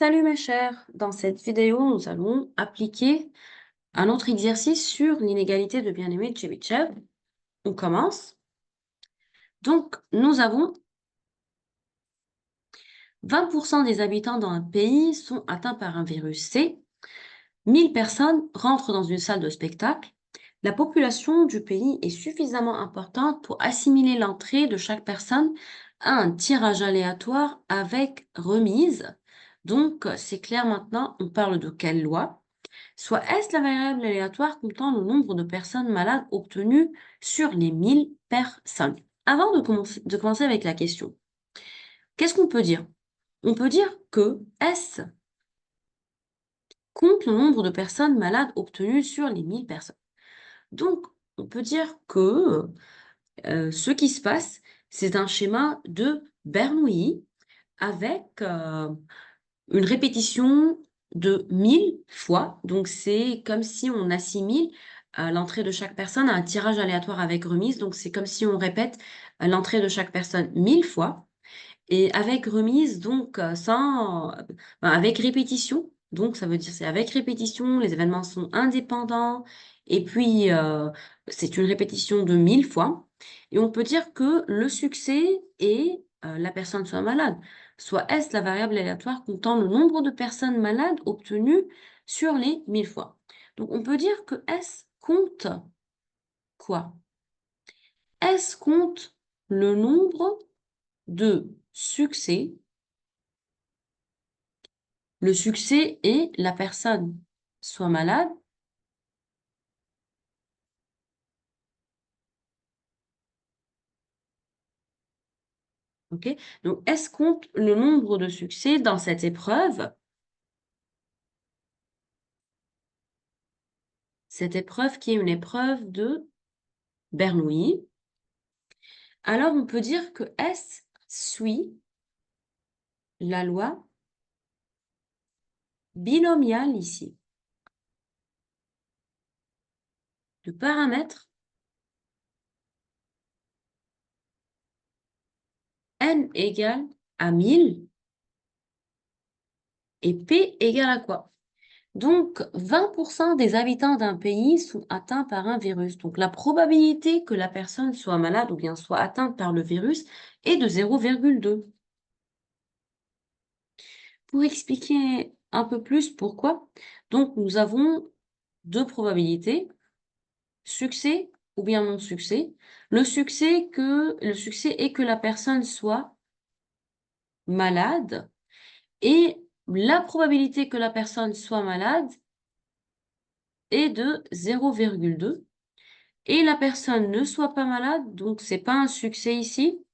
Salut mes chers, dans cette vidéo, nous allons appliquer un autre exercice sur l'inégalité de bien-aimé de Chebyshev. On commence. Donc, nous avons 20% des habitants dans un pays sont atteints par un virus C. 1000 personnes rentrent dans une salle de spectacle. La population du pays est suffisamment importante pour assimiler l'entrée de chaque personne à un tirage aléatoire avec remise. Donc, c'est clair maintenant, on parle de quelle loi? Soit est-ce la variable aléatoire comptant le nombre de personnes malades obtenues sur les 1000 personnes? Avant de commencer avec la question, qu'est-ce qu'on peut dire? On peut dire que S compte le nombre de personnes malades obtenues sur les 1000 personnes. Donc, on peut dire que ce qui se passe, c'est un schéma de Bernoulli avec une répétition de 1000 fois. Donc, c'est comme si on assimile l'entrée de chaque personne à un tirage aléatoire avec remise. Donc, c'est comme si on répète l'entrée de chaque personne 1000 fois. Et avec remise, donc avec répétition. Donc, ça veut dire c'est avec répétition, les événements sont indépendants. Et puis, c'est une répétition de 1000 fois. Et on peut dire que le succès est la personne soit malade. Soit est-ce la variable aléatoire comptant le nombre de personnes malades obtenues sur les 1000 fois. Donc, on peut dire que S compte quoi? S compte le nombre de succès. Le succès est la personne soit malade. OK? Donc, S compte le nombre de succès dans cette épreuve. Cette épreuve qui est une épreuve de Bernoulli. Alors, on peut dire que S suit la loi binomiale ici. Le paramètre n égale à 1000 et P égale à quoi? Donc, 20% des habitants d'un pays sont atteints par un virus. Donc, la probabilité que la personne soit malade ou bien soit atteinte par le virus est de 0,2. Pour expliquer un peu plus pourquoi, donc nous avons deux probabilités, succès ou bien non succès. Le succès est que la personne soit malade et la probabilité que la personne soit malade est de 0,2. Et la personne ne soit pas malade, donc c'est pas un succès ici.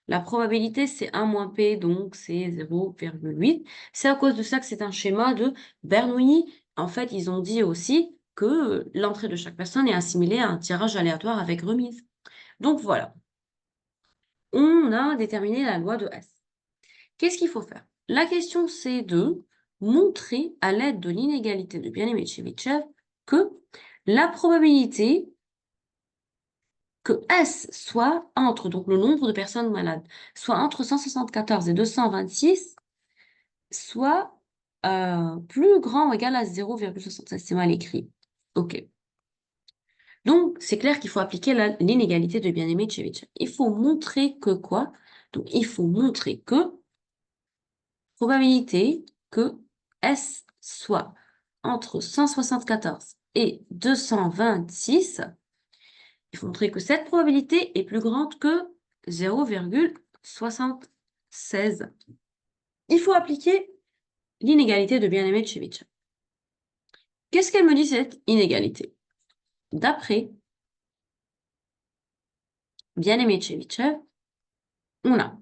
La probabilité, c'est 1 moins P, donc c'est 0,8. C'est à cause de ça que c'est un schéma de Bernoulli. En fait, ils ont dit aussi que l'entrée de chaque personne est assimilée à un tirage aléatoire avec remise. Donc voilà, on a déterminé la loi de S. Qu'est-ce qu'il faut faire? La question, c'est de montrer à l'aide de l'inégalité de bien-aimé de Chebyshev que la probabilité que S soit entre, donc le nombre de personnes malades, soit entre 174 et 226, soit plus grand ou égal à 0,76. C'est mal écrit. OK. Donc, c'est clair qu'il faut appliquer l'inégalité de bien-aimé de Chebyshev. Il faut montrer que quoi? Donc, il faut montrer que probabilité que S soit entre 174 et 226. Il faut montrer que cette probabilité est plus grande que 0,76. Il faut appliquer l'inégalité de bien-aimé de Chebyshev. Qu'est-ce qu'elle me dit, cette inégalité? D'après bien-aimé de Chebyshev, on a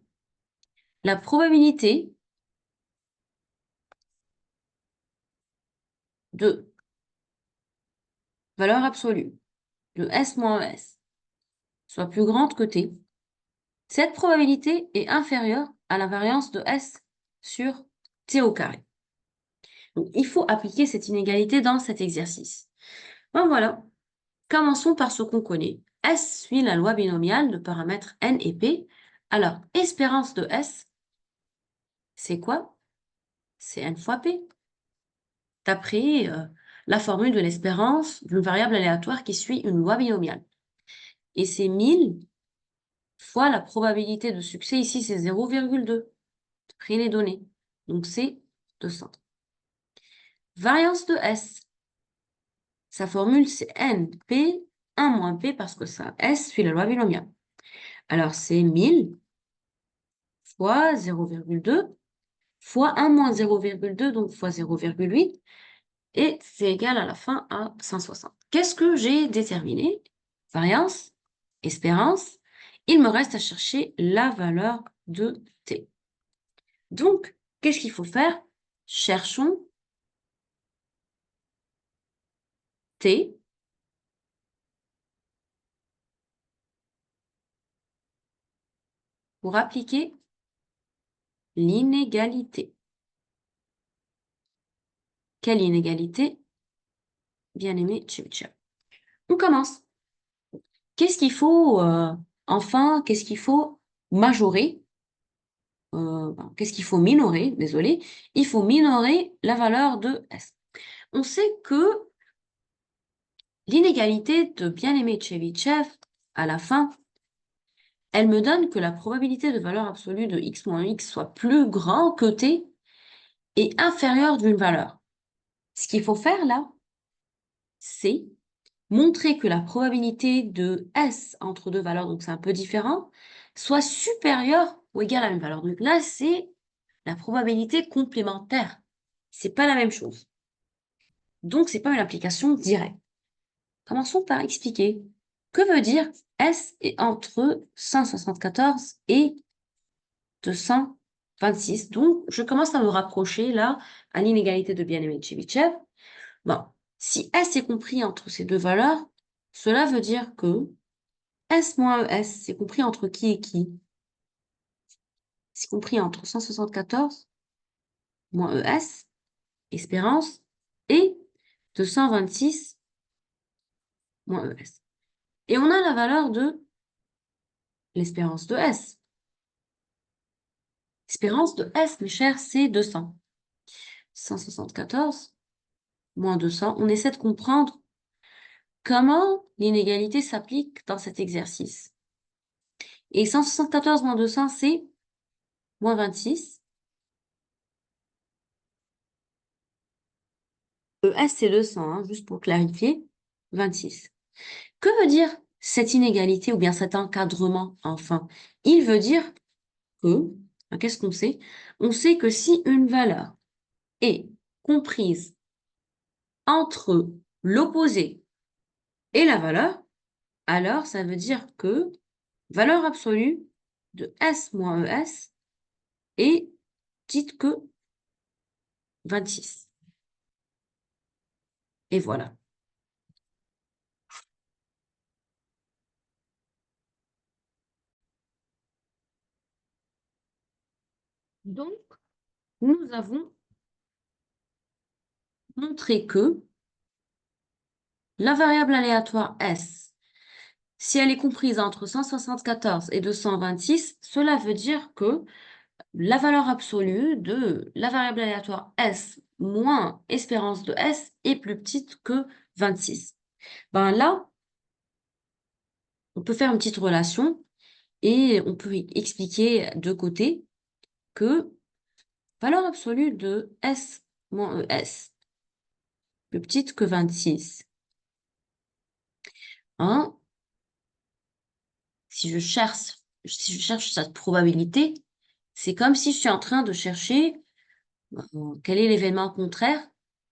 la probabilité de valeur absolue de S moins ES soit plus grande que T. Cette probabilité est inférieure à la variance de S sur T au carré. Donc, il faut appliquer cette inégalité dans cet exercice. Ben voilà. Commençons par ce qu'on connaît. S suit la loi binomiale de paramètres n et p. Alors, espérance de S, c'est quoi? c'est n fois p, d'après la formule de l'espérance d'une variable aléatoire qui suit une loi binomiale. Et c'est 1000 fois la probabilité de succès, ici c'est 0,2, d'après les données. Donc c'est 200. Variance de S. Sa formule c'est n, p, 1 moins p, parce que ça, S suit la loi binomiale. Alors c'est 1000 fois 0,2 fois 1 moins 0,2, donc fois 0,8, et c'est égal à la fin à 160. Qu'est-ce que j'ai déterminé? Variance, espérance. Il me reste à chercher la valeur de t. Donc, qu'est-ce qu'il faut faire? Cherchons t pour appliquer l'inégalité. Quelle inégalité? Bien-aimé Tchibitcha. On commence. Qu'est-ce qu'il faut, qu'est-ce qu'il faut majorer? Qu'est-ce qu'il faut minorer? Désolé. Il faut minorer la valeur de S. On sait que l'inégalité de bien-aimé Tchebychev, à la fin, elle me donne que la probabilité de valeur absolue de x moins x soit plus grand que t et inférieure d'une valeur. Ce qu'il faut faire là, c'est montrer que la probabilité de S entre deux valeurs, donc c'est un peu différent, soit supérieure ou égale à une valeur. Donc là, c'est la probabilité complémentaire. C'est pas la même chose. Donc, c'est pas une application directe. Commençons par expliquer. Que veut dire S est entre 174 et 226. Donc, je commence à me rapprocher là à l'inégalité de bien-aimé de Chebyshev. Bon, si S est compris entre ces deux valeurs, cela veut dire que S moins ES, c'est compris entre qui et qui? C'est compris entre 174 moins ES, espérance, et 226 moins ES. Et on a la valeur de l'espérance de S. L'espérance de S, mes chers, c'est 200. 174 moins 200. On essaie de comprendre comment l'inégalité s'applique dans cet exercice. Et 174 moins 200, c'est moins 26. ES, c'est 200, hein, juste pour clarifier. 26. Que veut dire cette inégalité ou bien cet encadrement, enfin? Il veut dire que, qu'est-ce qu'on sait? On sait que si une valeur est comprise entre l'opposé et la valeur, alors ça veut dire que valeur absolue de S moins ES est dite que 26. Et voilà. Donc, nous avons montré que la variable aléatoire S, si elle est comprise entre 174 et 226, cela veut dire que la valeur absolue de la variable aléatoire S moins espérance de S est plus petite que 26. Ben là, on peut faire une petite relation et on peut expliquer de côté que valeur absolue de S moins ES plus petite que 26. Hein? Si je cherche cette probabilité, c'est comme si je suis en train de chercher quel est l'événement contraire.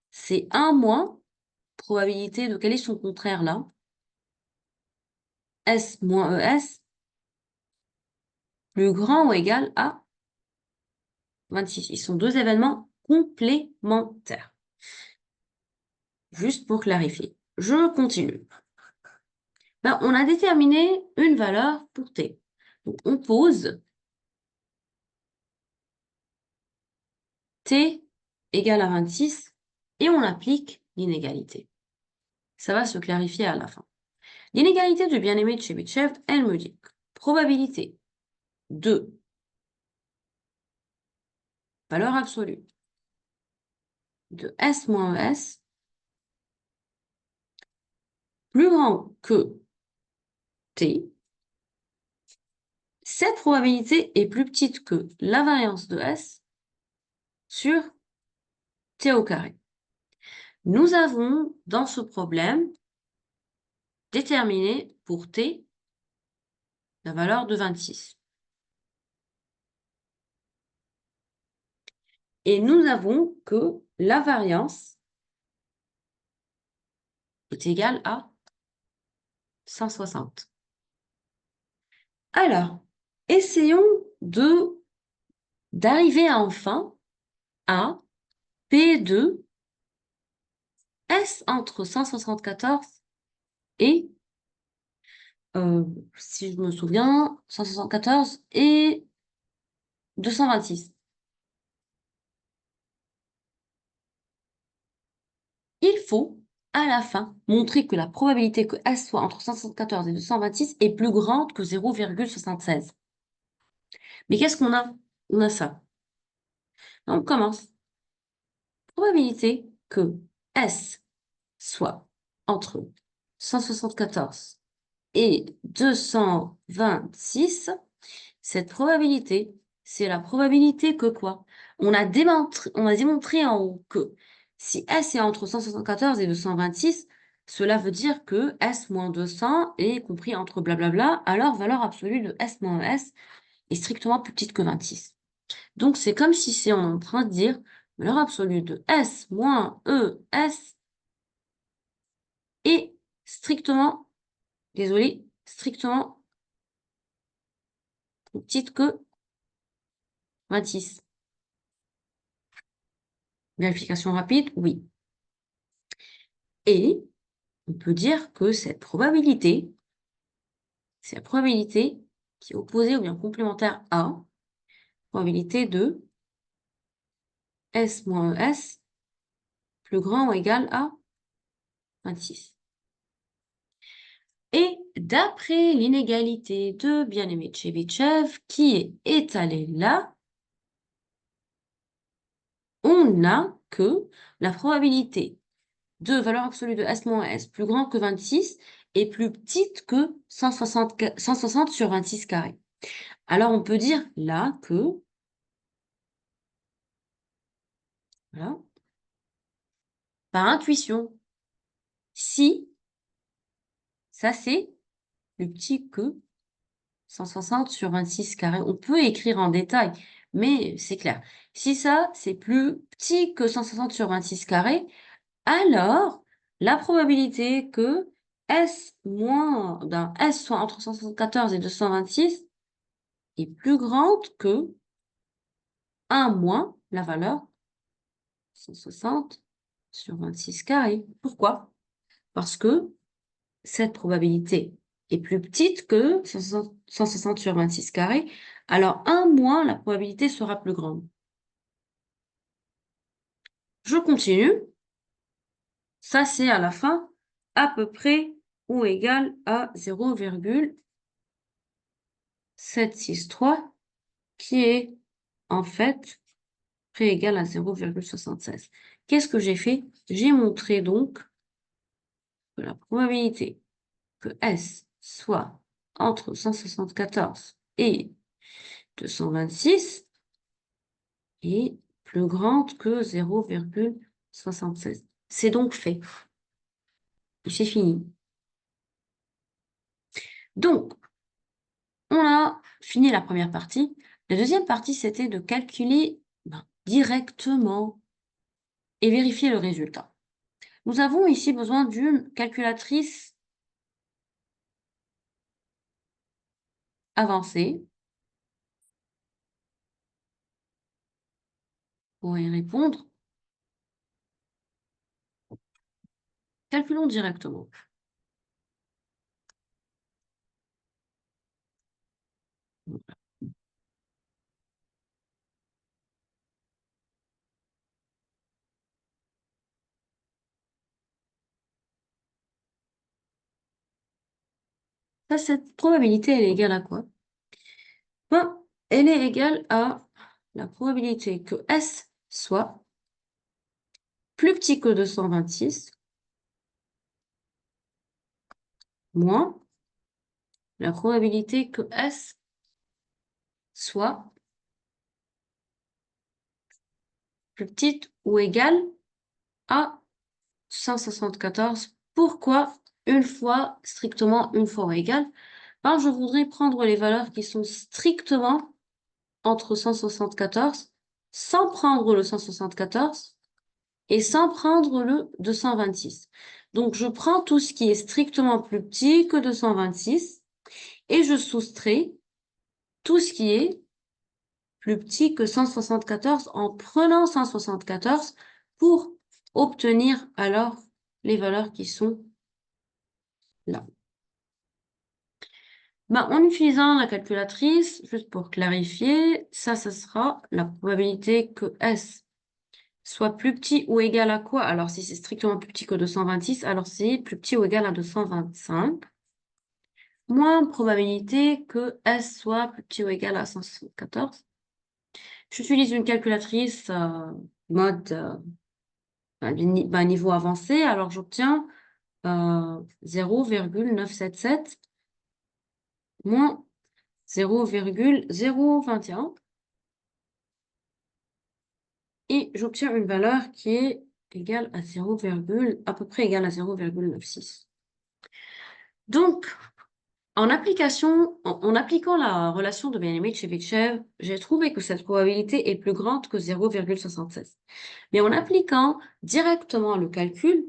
C'est 1 moins probabilité de quel est son contraire là. S moins ES plus grand ou égal à 26. Ils sont deux événements complémentaires. Juste pour clarifier. Je continue. Ben, on a déterminé une valeur pour t. Donc, on pose t égale à 26 et on applique l'inégalité. Ça va se clarifier à la fin. L'inégalité de bien-aimé de Chebyshev, elle me dit probabilité de valeur absolue de S moins ES plus grand que T, cette probabilité est plus petite que la variance de S sur T au carré. Nous avons, dans ce problème, déterminé pour T la valeur de 26. Et nous avons que la variance est égale à 160. Alors, essayons d'arriver enfin à P de S entre 174 et, si je me souviens, 174 et 226. Il faut, à la fin, montrer que la probabilité que S soit entre 174 et 226 est plus grande que 0,76. Mais qu'est-ce qu'on a? On a ça. On commence. Probabilité que S soit entre 174 et 226, cette probabilité, c'est la probabilité que quoi? On a démontré en haut que si S est entre 174 et 226, cela veut dire que S moins 200 est compris entre blablabla, alors valeur absolue de S moins ES est strictement plus petite que 26. Donc c'est comme si on est en train de dire valeur absolue de S moins ES est strictement, désolé, strictement plus petite que 26. Vérification rapide, oui. Et on peut dire que cette probabilité, c'est la probabilité qui est opposée ou bien complémentaire à probabilité de S moins ES plus grand ou égal à 26. Et d'après l'inégalité de Bien-Aimé Tchebychev qui est étalée là, on a que la probabilité de valeur absolue de S moins S plus grand que 26 est plus petite que 160 sur 26 carré. Alors on peut dire là que, voilà, par intuition, si ça c'est plus petit que 160 sur 26 carré, on peut écrire en détail, mais c'est clair. Si ça c'est plus petit que 160 sur 26 carré, alors la probabilité que S moins d'un S soit entre 174 et 226 est plus grande que 1 moins la valeur 160 sur 26 carré. Pourquoi? Parce que cette probabilité est plus petite que 160 sur 26 carré, alors 1 moins la probabilité sera plus grande. Je continue. Ça, c'est à la fin à peu près ou égal à 0,763 qui est en fait près égal à 0,76. Qu'est-ce que j'ai fait? J'ai montré donc que la probabilité que S soit entre 174 et 226 est plus grande que 0,76. C'est donc fait. C'est fini. Donc, on a fini la première partie. La deuxième partie, c'était de calculer directement et vérifier le résultat. Nous avons ici besoin d'une calculatrice avancée pour y répondre. Calculons directement. Ça, cette probabilité, elle est égale à quoi? Ben, elle est égale à la probabilité que S soit plus petit que 226 moins la probabilité que S soit plus petite ou égale à 174. Pourquoi strictement une fois égale? Ben, je voudrais prendre les valeurs qui sont strictement entre 174, sans prendre le 174 et sans prendre le 226. Donc, je prends tout ce qui est strictement plus petit que 226 et je soustrais tout ce qui est plus petit que 174 en prenant 174 pour obtenir alors les valeurs qui sont là. Ben, en utilisant la calculatrice, juste pour clarifier, ça sera la probabilité que S soit plus petit ou égal à quoi? Alors, si c'est strictement plus petit que 226, alors c'est plus petit ou égal à 225. Moins probabilité que S soit plus petit ou égal à 174. J'utilise une calculatrice mode niveau avancé, alors j'obtiens 0,977 moins 0,021 et j'obtiens une valeur qui est égale à à peu près égale à 0,96. Donc, en appliquant la relation de Bien-Aimé-Tchebychev, j'ai trouvé que cette probabilité est plus grande que 0,76. Mais en appliquant directement le calcul,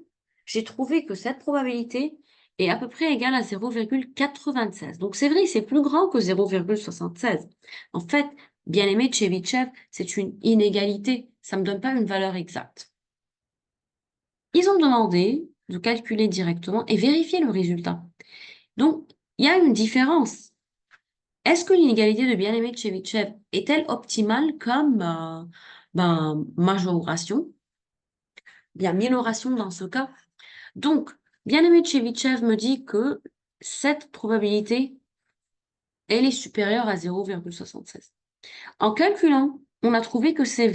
j'ai trouvé que cette probabilité est à peu près égale à 0,96. Donc c'est vrai, c'est plus grand que 0,76. En fait, Bien-Aimé-Tchebychev, c'est une inégalité. Ça me donne pas une valeur exacte. Ils ont demandé de calculer directement et vérifier le résultat. Donc, il y a une différence. Est-ce que l'inégalité de Bien-Aimé-Tchebychev est-elle optimale comme majoration? Bien, minoration dans ce cas. Donc, Bien-Aimé-Tchebychev me dit que cette probabilité, elle est supérieure à 0,76. En calculant, on a trouvé que c'est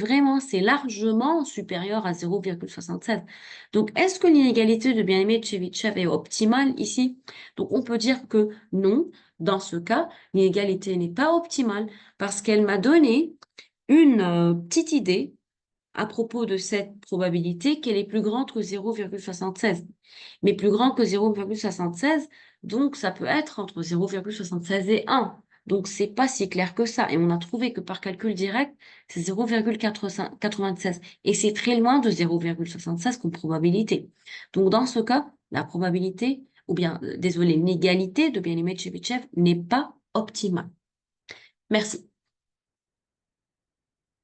largement supérieur à 0,76. Donc, est-ce que l'inégalité de Bien-Aimé-Tchebychev est optimale ici? Donc, on peut dire que non. Dans ce cas, l'inégalité n'est pas optimale parce qu'elle m'a donné une petite idée à propos de cette probabilité qu'elle est plus grande que 0,76. Mais plus grand que 0,76, donc ça peut être entre 0,76 et 1. Donc c'est pas si clair que ça. Et on a trouvé que par calcul direct, c'est 0,96. Et c'est très loin de 0,76 comme probabilité. Donc dans ce cas, la probabilité, désolé, l'égalité de Bien-Aimé-Tchebychev n'est pas optimale. Merci.